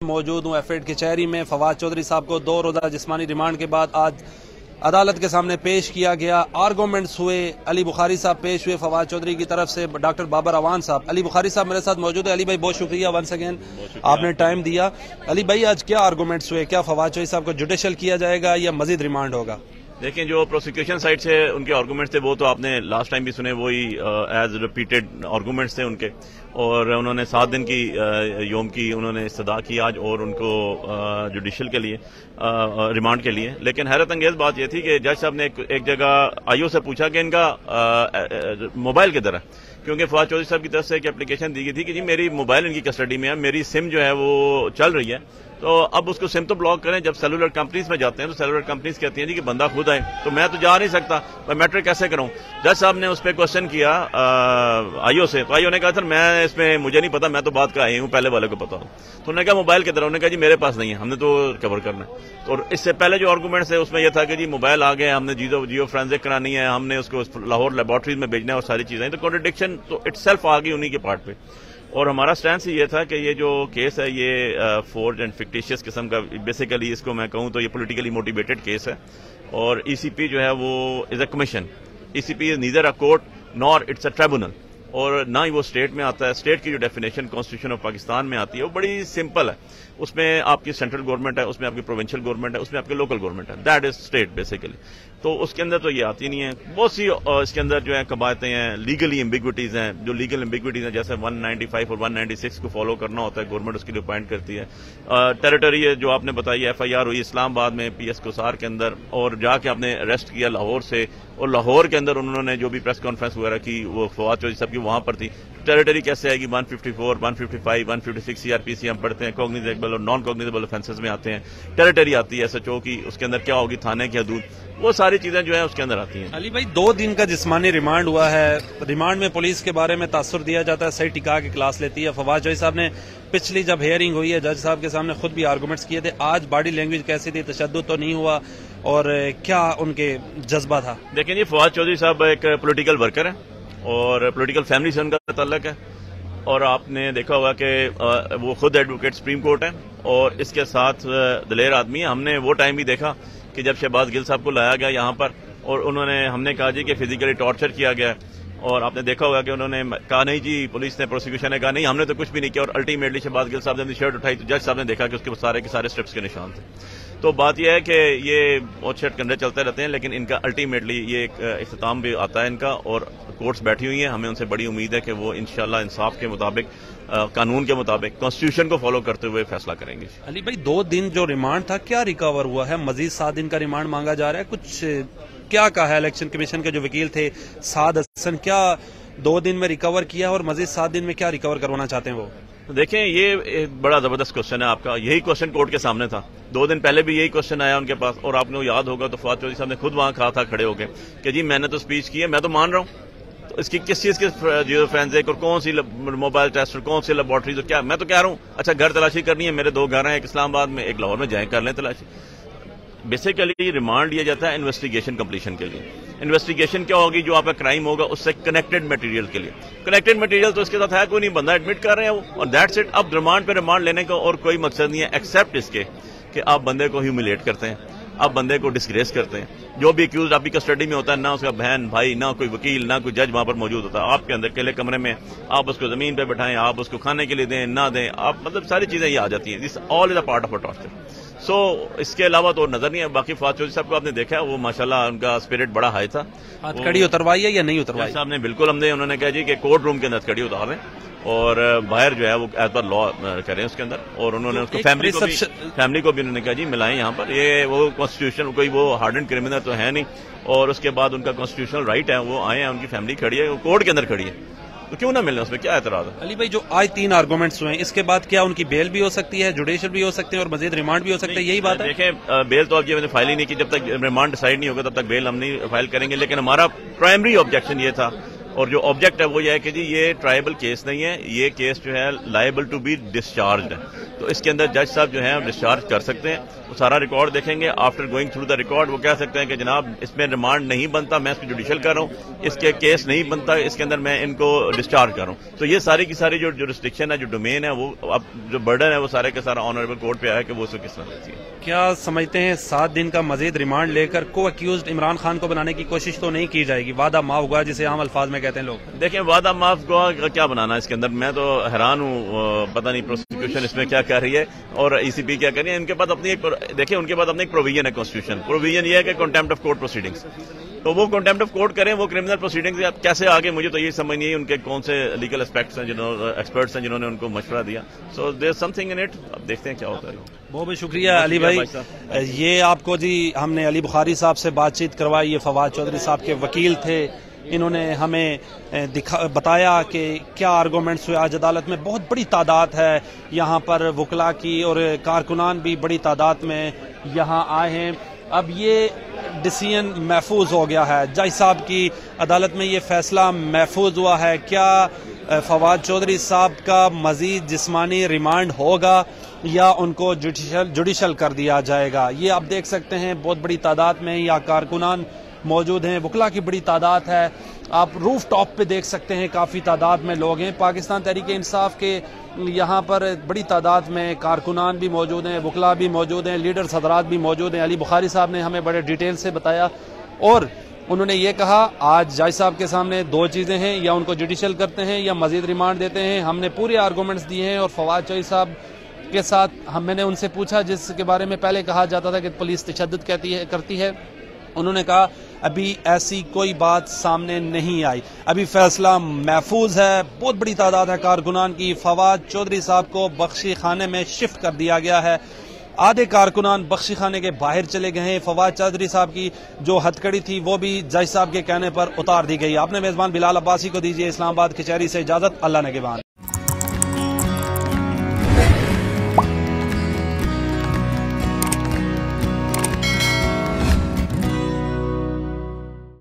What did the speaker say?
موجود ہوں ایف8 کچہری میں. فواد چودھری صاحب کو 2 روزہ جسمانی ریمانڈ کے بعد آج عدالت کے سامنے پیش کیا گیا. آرگومنٹس ہوئے. علی بخاری صاحب پیش ہوئے فواد چودھری کی طرف سے, ڈاکٹر بابر اوان صاحب. علی بخاری صاحب میرے ساتھ موجود ہے. علی بھائی بہت شکریہ ونس اگین, آپ نے ٹائم دیا. علی بھائی آج کیا آرگومنٹس ہوئے؟ کیا فواد چودھری صاحب کو جوڈیشل کیا جائے گا یا مزید ریمانڈ ہوگا؟ دیکھیں, جو پروسیکیوشن سائڈ سے ان کے آرگومنٹس تھے وہ تو آپ نے لاسٹ ٹائم بھی سنے, وہی ایز ریپیٹڈ آرگومنٹس تھے ان کے, اور انہوں نے 7 دن کی یوم کی انہوں نے استدعا کی آج, اور ان کو جوڈیشل کے لیے ریمانڈ کے لیے. لیکن حیرت انگیز بات یہ تھی کہ جج صاحب نے ایک جگہ آئی او سے پوچھا کہ ان کا موبائل کدھر ہے, کیونکہ فواد چودھری صاحب کی طرف سے ایک اپلیکیشن دی گئی تھی کہ جی میری موبائل ان کی کسٹڈی میں ہے, میری سم جو ہے وہ چل رہی ہے, تو اب اس کو سم تو بلاک کریں. جب سیلولر کمپنیز میں جاتے ہیں تو سیلولر کمپنیز کہتی ہیں جی کہ بندہ خود آئے, تو میں تو جا نہیں سکتا, میں میٹر کیسے کروں. جج صاحب نے اس پہ کوشچن کیا آئی او سے, تو آئی او نے کہا سر میں اس میں مجھے نہیں پتا, میں تو بات کا آئی ہوں, پہلے والے کو پتا ہوں. تو انہوں نے کہا موبائل کی طرح, انہوں نے کہا جی میرے پاس نہیں ہے, ہم نے تو ریکور کرنا ہے. اور اس سے پہلے جو آرگومنٹس ہے اس میں یہ تھا کہ جی موبائل آ گئے, ہم نے جیو فرینزک کرانی ہے, ہم نے اس کو لاہور لیبارٹریز میں بھیجنا ہے, اور ساری چیزیں. تو کنٹراڈکشن تو اٹ سیلف آ گئی انہی کے پارٹ پہ. اور ہمارا سٹینس یہ تھا کہ یہ جو کیس ہے یہ فورج اینڈ فکٹیشیس قسم کا, بیسیکلی اس کو میں کہوں تو یہ پولیٹیکلی موٹیویٹڈ کیس ہے. اور ای سی پی جو ہے وہ is a commission. E C P is neither a court nor it's a tribunal, اور نہ ہی وہ اسٹیٹ میں آتا ہے. اسٹیٹ کی جو ڈیفینیشن کانسٹیٹیوشن آف پاکستان میں آتی ہے وہ بڑی سمپل ہے. اس میں آپ کی سینٹرل گورنمنٹ ہے, اس میں آپ کی پروونشل گورنمنٹ ہے, اس میں آپ کی لوکل گورنمنٹ ہے, دیٹ از اسٹیٹ بیسیکلی. تو اس کے اندر تو یہ آتی نہیں ہے. بہت سی اس کے اندر جو ہے قواعدیں ہیں, لیگلی ایمبیگوٹیز ہیں. جو لیگل ایمبیگوٹیز ہیں جیسے 195 اور 196 کو فالو کرنا ہوتا ہے, گورنمنٹ اس کے لیے اپوائنٹ کرتی ہے. ٹیریٹری جو آپ نے بتائی, ایف آئی آر ہوئی اسلام آباد میں پی ایس کوسار کے اندر, اور جا کے آپ نے اریسٹ کیا لاہور سے, اور لاہور کے اندر انہوں نے جو بھی پریس کانفرنس وغیرہ کی وہ فواد چودھری صاحب کی وہاں پر تھی. ٹیریٹری کیسے آئے گی؟ 154, 155, 156 سی آر پی سی ہم پڑھتے ہیں, کوگنیزیبل اور نان کوگنیزیبل آفینسز میں آتے ہیں. ٹیریٹری آتی ہے ایس ایچ او کی, اس کے اندر کیا ہوگی, تھانے کی حدود, وہ ساری چیزیں جو ہیں اس کے اندر آتی ہیں. علی بھائی 2 دن کا جسمانی ریمانڈ ہوا ہے. ریمانڈ میں پولیس کے بارے میں تاثر دیا جاتا ہے, صحیح ٹکا کے کلاس لیتی ہے. فواد چودھری صاحب نے پچھلی جب ہیئرنگ ہوئی ہے جج صاحب کے سامنے خود بھی آرگومنٹس کیے تھے. آج باڈی لینگویج کیسی تھی, تشدد تو نہیں ہوا, اور کیا ان کے جذبہ تھا؟ دیکھیں جی, فواد چودھری صاحب ایک پولیٹیکل ورکر ہیں اور پولیٹیکل فیملی سے ان کا تعلق ہے, اور آپ نے دیکھا ہوگا کہ وہ خود ایڈوکیٹ سپریم کورٹ ہیں, اور اس کے ساتھ دلیر آدمی ہیں. ہم نے وہ ٹائم بھی دیکھا کہ جب شہباز گل صاحب کو لایا گیا یہاں پر, اور انہوں نے ہم نے کہا جی کہ فزیکلی ٹارچر کیا گیا, اور آپ نے دیکھا ہوگا کہ انہوں نے کہا نہیں جی, پولیس نے پروسیکیوشن نے کہا نہیں ہم نے تو کچھ بھی نہیں کیا, اور الٹیمیٹلی شہباز گل صاحب نے اپنی شرٹ اٹھائی تو جج صاحب نے دیکھا کہ اس کے سارے کے سارے اسٹرپس کے نشان تھے. تو بات یہ ہے کہ یہ بہت شرٹ کنڈے چلتے رہتے ہیں, لیکن ان کا الٹیمیٹلی یہ ایک اختتام بھی آتا ہے ان کا, اور کورٹس بیٹھی ہوئی ہیں. ہمیں ان سے بڑی امید ہے کہ وہ انشاءاللہ انصاف کے مطابق, قانون کے مطابق, کانسٹیٹیوشن کو فالو کرتے ہوئے فیصلہ کریں گے. علی بھائی 2 دن جو ریمانڈ تھا کیا ریکور ہوا ہے؟ مزید 7 دن کا ریمانڈ مانگا جا رہا ہے. کچھ کیا کہا ہے الیکشن کمیشن کے جو وکیل تھے سعد حسن, کیا 2 دن میں ریکور کیا اور مزید 7 دن میں کیا ریکور کروانا چاہتے ہیں وہ؟ دیکھیں, یہ ایک بڑا زبردست کوشچن ہے آپ کا. یہی کوشچن کورٹ کے سامنے تھا 2 دن پہلے بھی, یہی کوشچن آیا ان کے پاس, اور آپ نے یاد ہوگا تو فواد چودھری صاحب نے خود وہاں کہا تھا کھڑے ہو کے کہ جی میں نے تو اسپیچ کی ہے, میں تو مان رہا ہوں, تو اس کی کس چیز کے جیو فرینزک اور کون سی موبائل ٹیسٹ اور کون سی لیبارٹریز, اور کیا میں تو کہہ رہا ہوں اچھا گھر تلاشی کرنی ہے, میرے 2 گھر ہیں, ایک اسلام آباد میں ایک لاہور میں, جائیں کر لیں تلاشی. بیسیکلی ریمانڈ لیا جاتا ہے انویسٹیگیشن کمپلیشن کے لیے. انویسٹیگیشن کیا ہوگی؟ جو آپ کا کرائم ہوگا اس سے کنیکٹڈ مٹیریل کے لیے. کنیکٹڈ مٹیریل تو اس کے ساتھ ہے کوئی نہیں, بندہ ایڈمٹ کر رہے ہیں وہ, اور دیٹس اٹ. اب ریمانڈ پہ ریمانڈ لینے کا اور کوئی مقصد نہیں ہے ایکسپٹ اس کے کہ آپ بندے کو ہیوملیٹ کرتے ہیں, آپ بندے کو ڈسگریس کرتے ہیں. جو بھی ایکیوزڈ آپ کی کسٹڈی میں ہوتا ہے, نہ اس کا بہن بھائی, نہ کوئی وکیل, نہ کوئی جج وہاں پر موجود ہوتا ہے, آپ کے اندر اکیلے کمرے میں, آپ اس کو زمین پہ بٹھائیں, آپ اس کو کھانے کے لیے دیں نہ دیں, آپ مطلب ساری چیزیں یہ آ جاتی ہیں. This all is a part of a torture. So اس کے علاوہ تو نظر نہیں ہے. باقی فواد چودھری صاحب کو آپ نے دیکھا, وہ ماشاءاللہ ان کا اسپرٹ بڑا ہائی تھا. ہتھکڑی اتروائی ہے یا نہیں اتروائی صاحب نے؟ بالکل ہم نے, انہوں نے کہا جی کہ کورٹ روم کے اندر ہتھکڑی اتار رہے ہیں, اور باہر جو ہے وہ ایز پر لا کریں اس کے اندر, اور انہوں نے اس کو فیملی کو بھی انہوں نے کہا جی ملائیں یہاں پر. یہ وہ کانسٹیٹیوشن کوئی وہ ہارڈنڈ کرمنل تو ہے نہیں, اور اس کے بعد ان کا کانسٹیٹیوشنل رائٹ ہے, وہ آئے ہیں, ان کی فیملی کھڑی ہے, وہ کورٹ کے اندر کھڑی ہے, تو کیوں نہ ملنا, اس میں کیا اعتراض ہے؟ علی بھائی جو آج 3 آرگومنٹس ہوئے ہیں, اس کے بعد کیا ان کی بیل بھی ہو سکتی ہے, جوڈیشل بھی ہو سکتے ہیں, اور مزید ریمانڈ بھی ہو سکتا ہے, یہی بات ہے؟ دیکھیں, بیل تو اب یہ فائل ہی نہیں کی, جب تک ریمانڈ ڈیسائیڈ نہیں ہوگا تب تک بیل ہم نہیں فائل کریں گے. لیکن ہمارا پرائمری آبجیکشن یہ تھا, اور جو آبجیکٹ ہے وہ یہ ہے کہ جی یہ ٹرائبل کیس نہیں ہے, یہ کیس جو ہے لائبل ٹو بی ڈسچارجڈ ہے. تو اس کے اندر جج صاحب جو ہیں ڈسچارج کر سکتے ہیں. سارا ریکارڈ دیکھیں گے. After going through the record وہ کہہ سکتے ہیں کہ جناب اس میں ریمانڈ نہیں بنتا, میں اس کو جوڈیشل کر رہا ہوں, اس کے کیس نہیں بنتا, اس کے اندر میں ان کو ڈسچارج کر رہا ہوں. تو یہ ساری کی ساری جو ریسٹرکشن ہے, جو ڈومین ہے, وہ اب جو برڈن ہے وہ سارے کے سارا آنریبل کورٹ پہ آیا کہ وہ اس کو کس طرح دیتی ہے. کیا سمجھتے ہیں 7 دن کا مزید ریمانڈ لے کر کو ایکیوزڈ عمران خان کو بنانے کی کوشش تو نہیں کی جائے گی؟ وعدہ معاف ہوا جسے عام الفاظ میں کہتے ہیں لوگ. دیکھیں وعدہ معاف کا کیا بنانا ہے اس کے اندر, میں تو حیران ہوں, پتہ نہیں پروسیکیوشن اس میں کیا کر رہی ہے اور ای سی پی کیا کر رہی ہے. ان کے پاس اپنی ایک دیکھیں ان کے پاس اپنی ایک پروویژن ہے کانسٹیٹیوشن. پروویژن یہ ہے کہ کنٹیمپٹ آف کورٹ پروسیڈنگز, تو وہ کنٹیمپٹ آف کورٹ کریں, وہ کرمنل پروسیڈنگز کیسے آگے, مجھے تو یہ سمجھ نہیں ہے ان کے کون سے لیگل ایسپیکٹس ہیں, ایکسپرٹس ہیں جنہوں نے ان کو مشورہ دیا. سو دیر سم تھنگ ان اٹ, اب دیکھتے ہیں کیا ہوتا ہے. بہت بہت شکریہ علی بھائی. یہ آپ کو جی ہم نے علی بخاری صاحب سے بات چیت کروائی, یہ فواد چودھری صاحب کے وکیل تھے, انہوں نے ہمیں بتایا کہ کیا آرگومنٹس ہوئے آج عدالت میں. بہت بڑی تعداد ہے یہاں پر وکلاء کی اور کارکنان بھی بڑی تعداد میں یہاں آئے ہیں. اب یہ ڈیسیژن محفوظ ہو گیا ہے, جج صاحب کی عدالت میں یہ فیصلہ محفوظ ہوا ہے. کیا فواد چودھری صاحب کا مزید جسمانی ریمانڈ ہوگا یا ان کو جوڈیشل کر دیا جائے گا؟ یہ آپ دیکھ سکتے ہیں بہت بڑی تعداد میں یا کارکنان موجود ہیں, وکلاء کی بڑی تعداد ہے. آپ روف ٹاپ پہ دیکھ سکتے ہیں کافی تعداد میں لوگ ہیں. پاکستان تحریک انصاف کے یہاں پر بڑی تعداد میں کارکنان بھی موجود ہیں, وکلاء بھی موجود ہیں, لیڈر حضرات بھی موجود ہیں. علی بخاری صاحب نے ہمیں بڑے ڈیٹیل سے بتایا اور انہوں نے یہ کہا آج جج صاحب کے سامنے 2 چیزیں ہیں, یا ان کو جوڈیشل کرتے ہیں یا مزید ریمانڈ دیتے ہیں. ہم نے پورے آرگومنٹس دیے ہیں اور فواد چودھری صاحب کے ساتھ میں نے ان سے پوچھا جس کے بارے میں پہلے کہا جاتا تھا کہ پولیس تشدد کرتی ہے, انہوں نے کہا ابھی ایسی کوئی بات سامنے نہیں آئی, ابھی فیصلہ محفوظ ہے. بہت بڑی تعداد ہے کارکنان کی. فواد چودھری صاحب کو بخشی خانے میں شفٹ کر دیا گیا ہے, آدھے کارکنان بخشی خانے کے باہر چلے گئے ہیں. فواد چودھری صاحب کی جو ہتھکڑی تھی وہ بھی جج صاحب کے کہنے پر اتار دی گئی. آپ نے میزبان بلال عباسی کو دیجیے اسلام آباد کچہری سے اجازت. اللہ نگہبان.